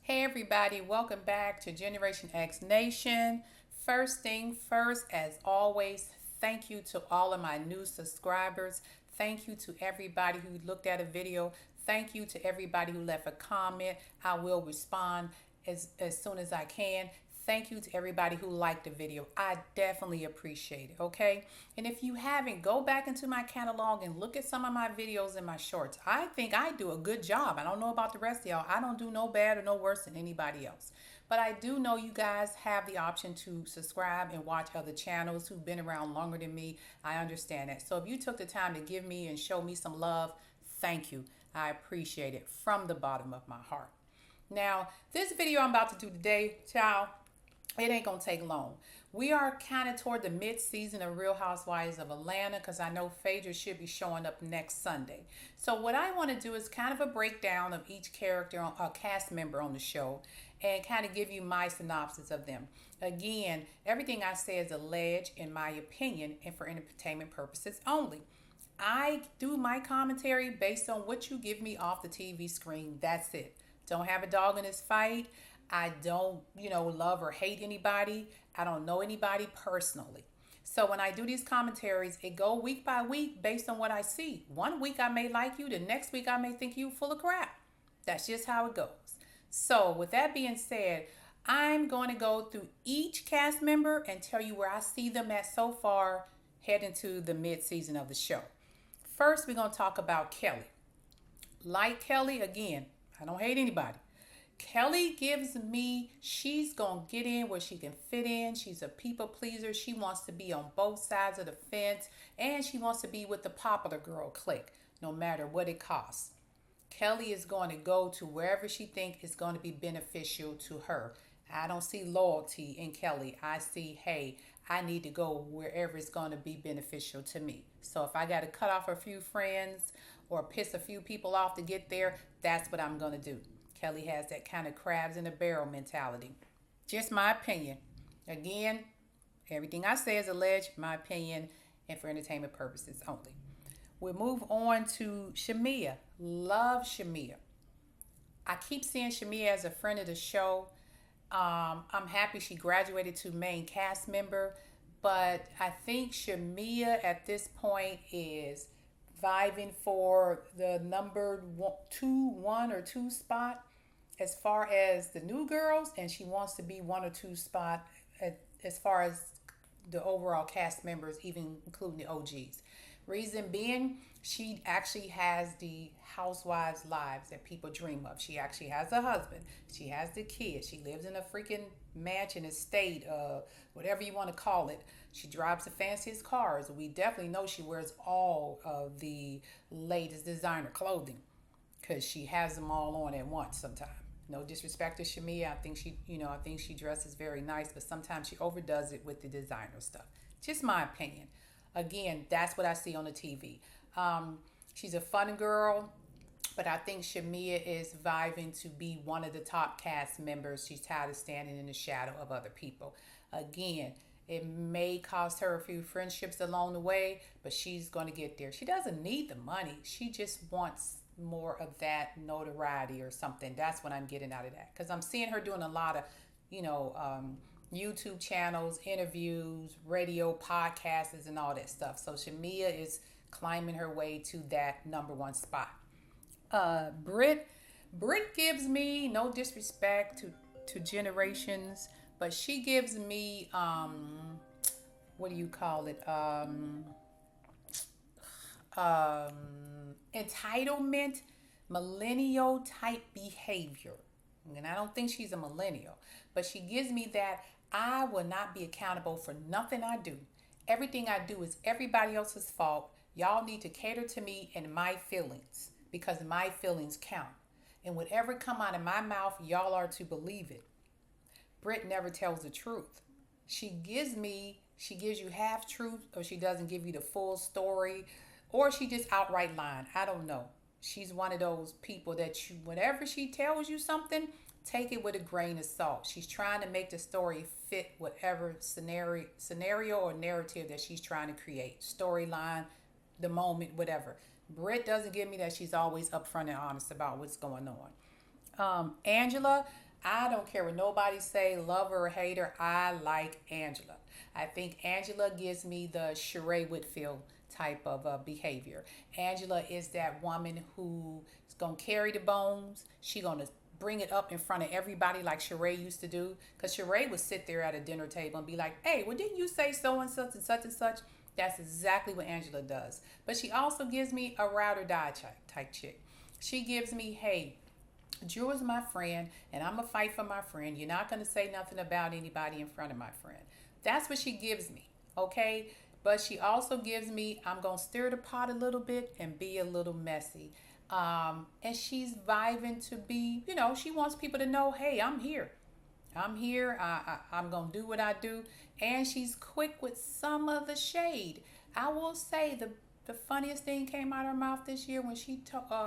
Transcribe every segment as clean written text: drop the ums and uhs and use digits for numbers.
Hey everybody, welcome back to Generation X Nation. First thing first, as always, thank you to all of my new subscribers. Thank you to everybody who looked at a video. Thank you to everybody who left a comment. I will respond as soon as I can. Thank you to everybody who liked the video. I definitely appreciate it, okay? And if you haven't, go back into my catalog and look at some of my videos and my shorts. I think I do a good job. I don't know about the rest of y'all. I don't do no bad or no worse than anybody else. But I do know you guys have the option to subscribe and watch other channels who've been around longer than me. I understand that. So if you took the time to give me and show me some love, thank you. I appreciate it from the bottom of my heart. Now, this video I'm about to do today, child, it ain't gonna take long. We are kind of toward the mid-season of Real Housewives of Atlanta because I know Phaedra should be showing up next Sunday. So what I want to do is kind of a breakdown of each character, a cast member on the show, and kind of give you my synopsis of them. Again, everything I say is alleged in my opinion and for entertainment purposes only. I do my commentary based on what you give me off the TV screen. That's it. Don't have a dog in this fight. I don't, love or hate anybody. I don't know anybody personally. So when I do these commentaries, it go week by week based on what I see. One week I may like you, the next week I may think you full of crap. That's just how it goes. So with that being said, I'm going to go through each cast member and tell you where I see them at so far heading to the mid-season of the show. First, we're going to talk about Kelly. Like Kelly, again, I don't hate anybody. Kelly gives me, she's going to get in where she can fit in. She's a people pleaser. She wants to be on both sides of the fence. And she wants to be with the popular girl clique, no matter what it costs. Kelly is going to go to wherever she thinks is going to be beneficial to her. I don't see loyalty in Kelly. I see, hey, I need to go wherever it's going to be beneficial to me. So if I got to cut off a few friends or piss a few people off to get there, that's what I'm going to do. Kelly has that kind of crabs in a barrel mentality. Just my opinion. Again, everything I say is alleged, my opinion, and for entertainment purposes only. We'll move on to Shamia. Love Shamia. I keep seeing Shamia as a friend of the show. I'm happy she graduated to main cast member, but I think Shamia at this point is vibing for the number one or two spot as far as the new girls, and she wants to be one or two spot as far as the overall cast members, even including the OGs. Reason being, she actually has the housewives lives that people dream of. She actually has a husband. She has the kids. She lives in a freaking mansion, estate, whatever you want to call it. She drives the fanciest cars. We definitely know she wears all of the latest designer clothing because she has them all on at once sometimes. No disrespect to Shamia. I think she dresses very nice, but sometimes she overdoes it with the designer stuff. Just my opinion. Again, that's what I see on the TV. She's a fun girl, but I think Shamia is vibing to be one of the top cast members. She's tired of standing in the shadow of other people. Again, it may cost her a few friendships along the way, but she's going to get there. She doesn't need the money. She just wants more of that notoriety or something. That's what I'm getting out of that. Because I'm seeing her doing a lot of, YouTube channels, interviews, radio, podcasts, and all that stuff. So Shamia is climbing her way to that number one spot. Britt gives me, no disrespect to generations, but she gives me what do you call it? Entitlement, millennial type behavior. And I don't think she's a millennial, but she gives me that I will not be accountable for nothing I do. Everything I do is everybody else's fault. Y'all need to cater to me and my feelings because my feelings count. And whatever come out of my mouth, y'all are to believe it. Britt never tells the truth. She gives you half truth, or she doesn't give you the full story, or she just outright lying. I don't know. She's one of those people that whenever she tells you something, take it with a grain of salt. She's trying to make the story fit whatever scenario or narrative that she's trying to create. Storyline, the moment, whatever. Britt doesn't give me that she's always upfront and honest about what's going on. Angela, I don't care what nobody say, love her or hate her. I like Angela. I think Angela gives me the Sheree Whitfield type of behavior. Angela is that woman who is gonna carry the bones. She gonna bring it up in front of everybody like Sheree used to do. Cause Sheree would sit there at a dinner table and be like, "Hey, well, didn't you say so and such and such and such?" That's exactly what Angela does. But she also gives me a ride or die type chick. She gives me, hey, Drew is my friend, and I'm going to fight for my friend. You're not going to say nothing about anybody in front of my friend. That's what she gives me, okay? But she also gives me, I'm going to stir the pot a little bit and be a little messy. And she's vibing to be, she wants people to know, hey, I'm here. I'm here. I'm going to do what I do. And she's quick with some of the shade. I will say the funniest thing came out of her mouth this year when she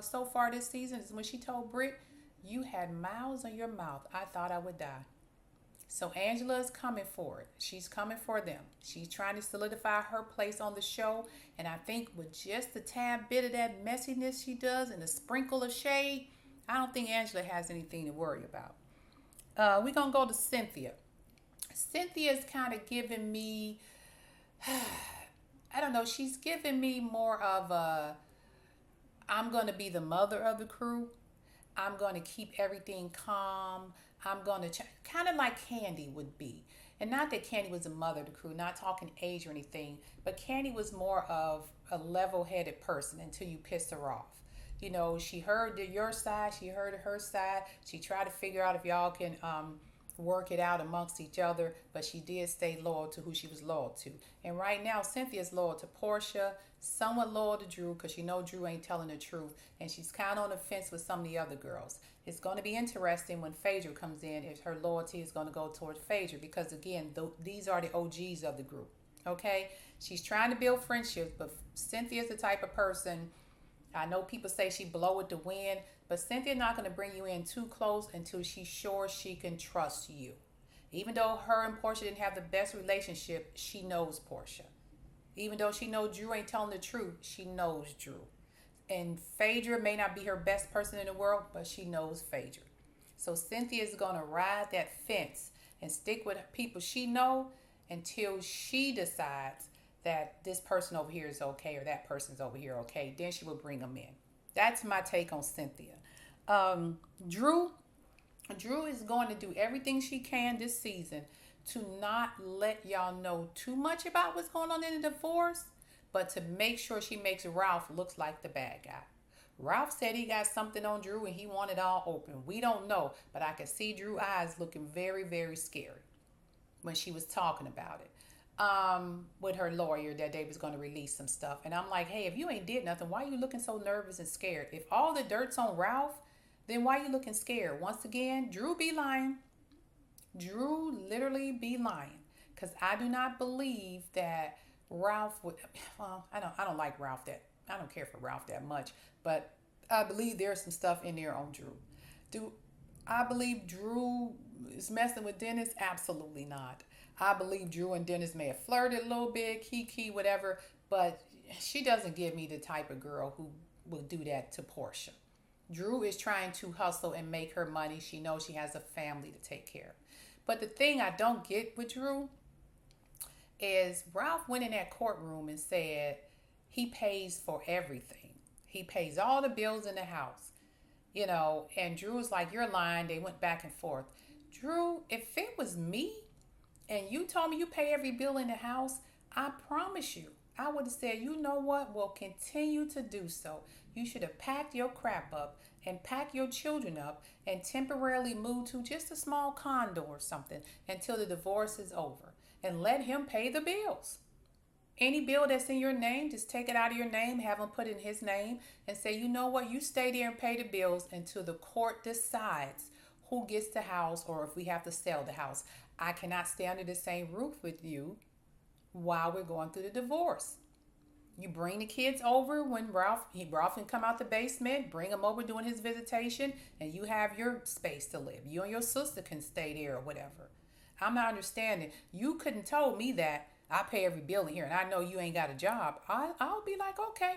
so far this season is when she told Britt, "You had miles on your mouth. I thought I would die." So Angela is coming for it. She's coming for them. She's trying to solidify her place on the show. And I think with just a tad bit of that messiness she does and a sprinkle of shade, I don't think Angela has anything to worry about. We're going to go to Cynthia. Cynthia's kind of giving me, I don't know, she's giving me more of a, I'm going to be the mother of the crew. I'm going to keep everything calm. I'm going to kind of like Candy would be. And not that Candy was the mother of the crew, not talking age or anything, but Candy was more of a level-headed person until you pissed her off. She heard your side, she heard her side. She tried to figure out if y'all can work it out amongst each other, but she did stay loyal to who she was loyal to. And right now, Cynthia's loyal to Portia, somewhat loyal to Drew because she know Drew ain't telling the truth, and she's kind of on the fence with some of the other girls. It's going to be interesting when Phaedra comes in if her loyalty is going to go towards Phaedra because, again, these are the OGs of the group, okay? She's trying to build friendships, but Cynthia's the type of person, I know people say she blow with the wind, but Cynthia's not going to bring you in too close until she's sure she can trust you. Even though her and Portia didn't have the best relationship, she knows Portia. Even though she knows Drew ain't telling the truth, she knows Drew. And Phaedra may not be her best person in the world, but she knows Phaedra. So Cynthia is going to ride that fence and stick with people she know until she decides that this person over here is okay or that person's over here okay. Then she will bring them in. That's my take on Cynthia. Drew is going to do everything she can this season to not let y'all know too much about what's going on in the divorce, but to make sure she makes Ralph looks like the bad guy. Ralph said he got something on Drew and he wanted it all open. We don't know, but I could see Drew's eyes looking very, very scary when she was talking about it. With her lawyer that they was going to release some stuff. And I'm like, hey, if you ain't did nothing, why are you looking so nervous and scared? If all the dirt's on Ralph, then why are you looking scared? Once again, Drew be lying. Drew literally be lying. Because I do not believe that Ralph would, well, I don't like Ralph I don't care for Ralph that much. But I believe there's some stuff in there on Drew. Do I believe Drew is messing with Dennis? Absolutely not. I believe Drew and Dennis may have flirted a little bit, kiki, whatever, but she doesn't give me the type of girl who will do that to Portia. Drew is trying to hustle and make her money. She knows she has a family to take care of. But the thing I don't get with Drew is Ralph went in that courtroom and said he pays for everything. He pays all the bills in the house, and Drew was like, you're lying. They went back and forth. Drew, if it was me, and you told me you pay every bill in the house, I promise you, I would have said, you know what, we'll continue to do so. You should have packed your crap up and pack your children up and temporarily move to just a small condo or something until the divorce is over and let him pay the bills. Any bill that's in your name, just take it out of your name, have him put in his name and say, you know what, you stay there and pay the bills until the court decides who gets the house or if we have to sell the house. I cannot stay under the same roof with you while we're going through the divorce. You bring the kids over when Ralph can come out the basement, bring him over doing his visitation, and you have your space to live. You and your sister can stay there or whatever. I'm not understanding. You couldn't told me that I pay every bill in here and I know you ain't got a job. I'll be like, okay,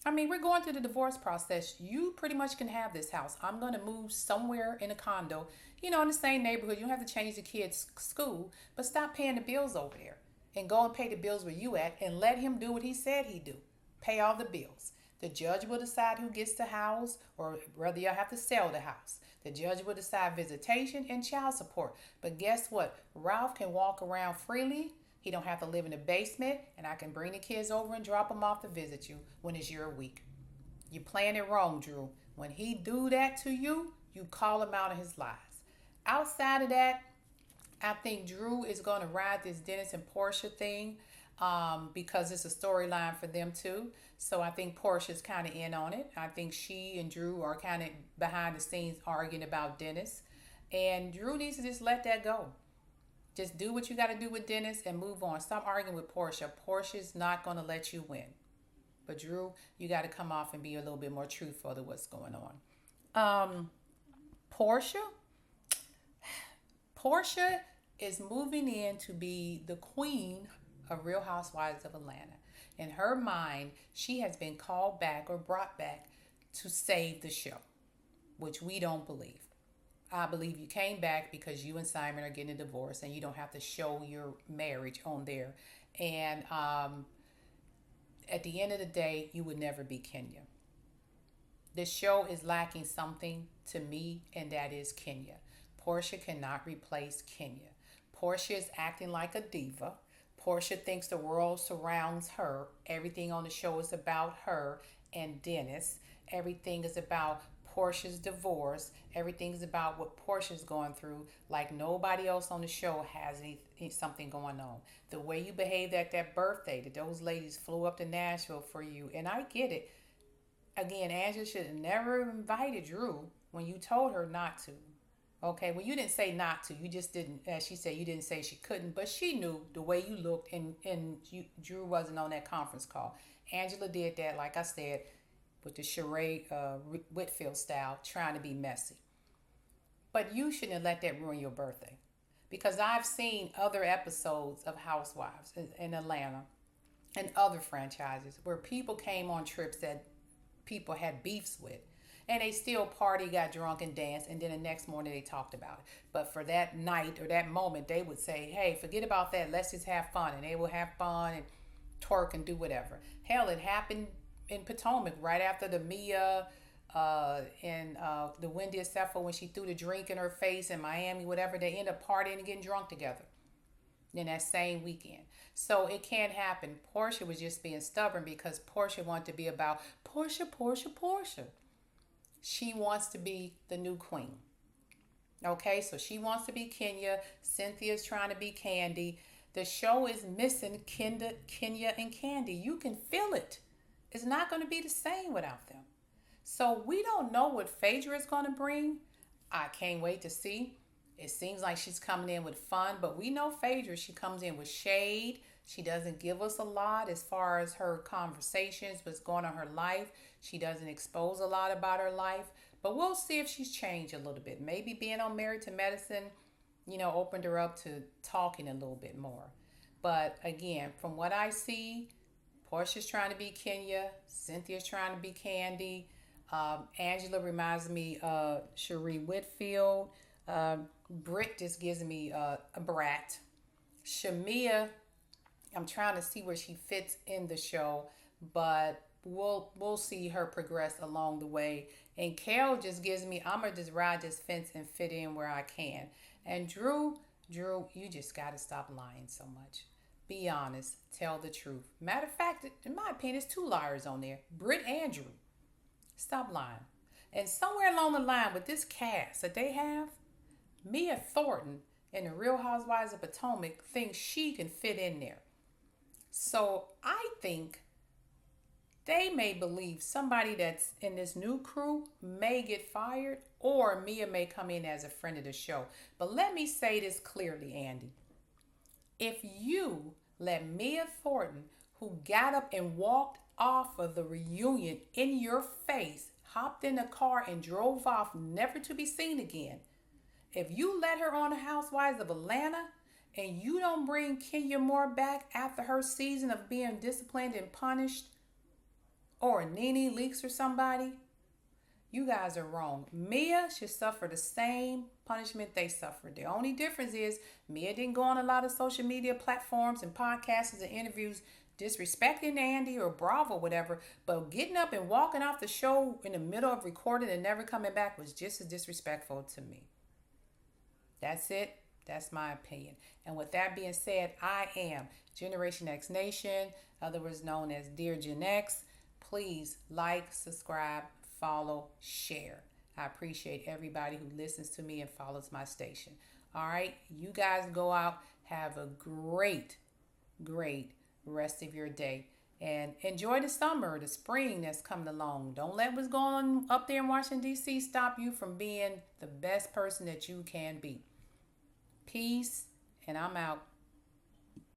I mean, we're going through the divorce process. You pretty much can have this house. I'm going to move somewhere in a condo, in the same neighborhood. You don't have to change the kids' school, but stop paying the bills over there and go and pay the bills where you at and let him do what he said he'd do. Pay all the bills. The judge will decide who gets the house or whether you'll have to sell the house. The judge will decide visitation and child support. But guess what? Ralph can walk around freely. He don't have to live in the basement, and I can bring the kids over and drop them off to visit you when it's your week. You're playing it wrong, Drew. When he do that to you, you call him out of his lies. Outside of that, I think Drew is going to ride this Dennis and Portia thing because it's a storyline for them too. So I think Portia's kind of in on it. I think she and Drew are kind of behind the scenes arguing about Dennis. And Drew needs to just let that go. Just do what you got to do with Dennis and move on. Stop arguing with Portia. Portia's not going to let you win. But Drew, you got to come off and be a little bit more truthful to what's going on. Portia is moving in to be the queen of Real Housewives of Atlanta. In her mind, she has been called back or brought back to save the show, which we don't believe. I believe you came back because you and Simon are getting a divorce and you don't have to show your marriage on there. And at the end of the day, you would never be Kenya. The show is lacking something to me, and that is Kenya. Portia cannot replace Kenya. Portia is acting like a diva. Portia thinks the world surrounds her. Everything on the show is about her and Dennis. Everything is about Portia's divorce. Everything is about what Portia's going through. Like nobody else on the show has something going on. The way you behaved at that birthday, that those ladies flew up to Nashville for you, and I get it. Again, Angela should have never invited Drew when you told her not to. Okay, well, you didn't say not to. You just didn't, as she said, you didn't say she couldn't, but she knew the way you looked, and Drew wasn't on that conference call. Angela did that, like I said, with the charade Whitfield style, trying to be messy. But you shouldn't have let that ruin your birthday. Because I've seen other episodes of Housewives in Atlanta and other franchises where people came on trips that people had beefs with. And they still party, got drunk, and danced, and then the next morning they talked about it. But for that night or that moment, they would say, hey, forget about that. Let's just have fun. And they will have fun and twerk and do whatever. Hell, it happened in Potomac right after the Mia and the Wendy Acefo when she threw the drink in her face in Miami, whatever. They end up partying and getting drunk together in that same weekend. So it can't happen. Portia was just being stubborn because Portia wanted to be about Portia. She wants to be the new queen. Okay, so she wants to be Kenya. Cynthia's trying to be Candy. The show is missing Kenya and Candy. You can feel it. It's not going to be the same without them. So we don't know what Phaedra is going to bring. I can't wait to see. It seems like she's coming in with fun, but we know Phaedra, she comes in with shade. She doesn't give us a lot as far as her conversations, what's going on in her life. She doesn't expose a lot about her life, but we'll see if she's changed a little bit. Maybe being on Married to Medicine, opened her up to talking a little bit more. But again, from what I see, Portia's trying to be Kenya. Cynthia's trying to be Candy. Angela reminds me of Cherie Whitfield. Britt just gives me a brat. Shamia, I'm trying to see where she fits in the show, but we'll see her progress along the way. And Carol just gives me, I'm going to just ride this fence and fit in where I can. And Drew, you just got to stop lying so much. Be honest. Tell the truth. Matter of fact, in my opinion, there's two liars on there. Britt and Drew. Stop lying. And somewhere along the line with this cast that they have, Mia Thornton in the Real Housewives of Potomac thinks she can fit in there. So I think they may believe somebody that's in this new crew may get fired, or Mia may come in as a friend of the show. But let me say this clearly, Andy. If you let Mia Thornton, who got up and walked off of the reunion in your face, hopped in a car and drove off never to be seen again, if you let her on the Housewives of Atlanta and you don't bring Kenya Moore back after her season of being disciplined and punished, or Nene Leakes or somebody, you guys are wrong. Mia should suffer the same punishment they suffered. The only difference is Mia didn't go on a lot of social media platforms and podcasts and interviews disrespecting Andy or Bravo, whatever. But getting up and walking off the show in the middle of recording and never coming back was just as disrespectful to me. That's it. That's my opinion. And with that being said, I am Generation X Nation, otherwise known as Dear Gen X. Please like, subscribe, follow, share. I appreciate everybody who listens to me and follows my station. All right, you guys go out, have a great rest of your day, and enjoy the summer, the spring that's coming along. Don't let what's going on up there in Washington, D.C. stop you from being the best person that you can be. Peace, and I'm out.